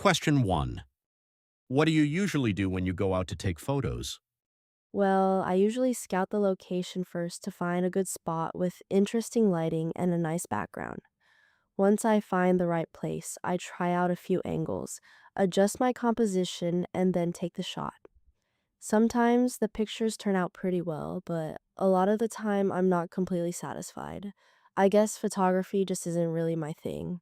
Question 1. What do you usually do when you go out to take photos? Well, I usually scout the location first to find a good spot with interesting lighting and a nice background. Once I find the right place, I try out a few angles, adjust my composition, and then take the shot. Sometimes the pictures turn out pretty well, but a lot of the time I'm not completely satisfied. I guess photography just isn't really my thing.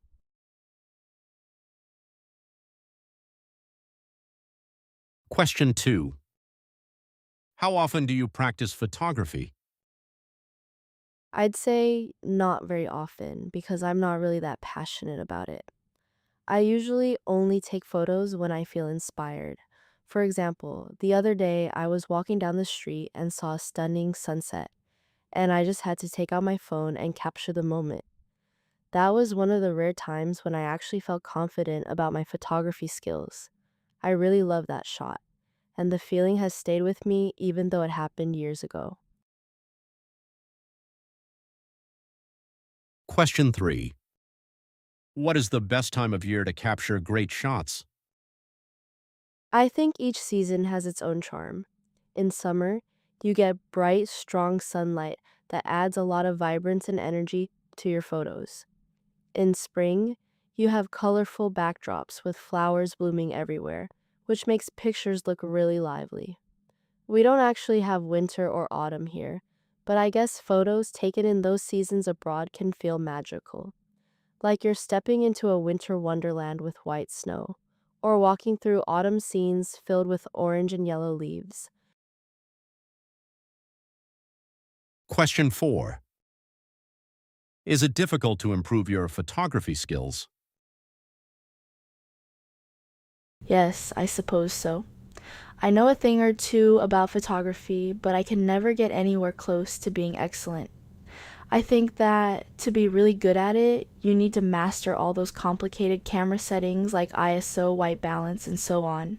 Question 2. How often do you practice photography? I'd say not very often because I'm not really that passionate about it. I usually only take photos when I feel inspired. For example, the other day I was walking down the street and saw a stunning sunset, and I just had to take out my phone and capture the moment. That was one of the rare times when I actually felt confident about my photography skills. I really love that shot, and the feeling has stayed with me even though it happened years ago. Question 3. What is the best time of year to capture great shots? I think each season has its own charm. In summer, you get bright, strong sunlight that adds a lot of vibrance and energy to your photos. In spring, you have colorful backdrops with flowers blooming everywhere, which makes pictures look really lively. We don't actually have winter or autumn here, but I guess photos taken in those seasons abroad can feel magical, like you're stepping into a winter wonderland with white snow, or walking through autumn scenes filled with orange and yellow leaves. Question 4. Is it difficult to improve your photography skills? Yes, I suppose so. I know a thing or two about photography, but I can never get anywhere close to being excellent. I think that to be really good at it, you need to master all those complicated camera settings like ISO, white balance, and so on.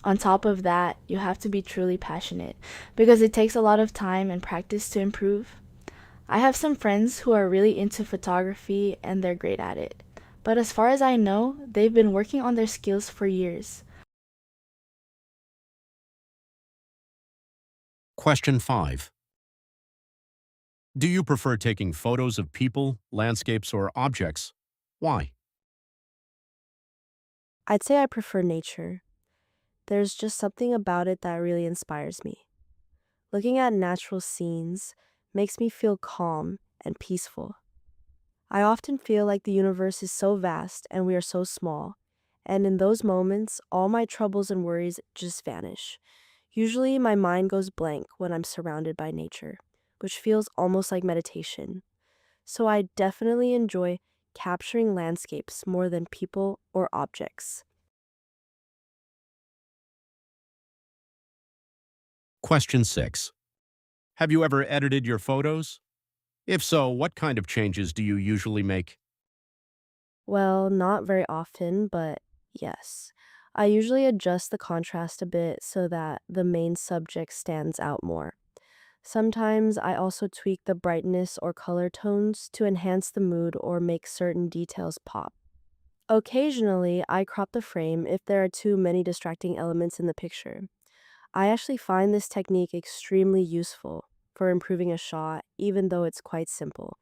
On top of that, you have to be truly passionate because it takes a lot of time and practice to improve. I have some friends who are really into photography and they're great at it. But as far as I know, they've been working on their skills for years. Question 5. Do you prefer taking photos of people, landscapes, or objects? Why? I'd say I prefer nature. There's just something about it that really inspires me. Looking at natural scenes makes me feel calm and peaceful. I often feel like the universe is so vast and we are so small, and in those moments, all my troubles and worries just vanish. Usually, my mind goes blank when I'm surrounded by nature, which feels almost like meditation. So, I definitely enjoy capturing landscapes more than people or objects. Question 6. Have you ever edited your photos? If so, what kind of changes do you usually make? Well, not very often, but yes. I usually adjust the contrast a bit so that the main subject stands out more. Sometimes I also tweak the brightness or color tones to enhance the mood or make certain details pop. Occasionally, I crop the frame if there are too many distracting elements in the picture. I actually find this technique extremely useful for improving a shot, even though it's quite simple.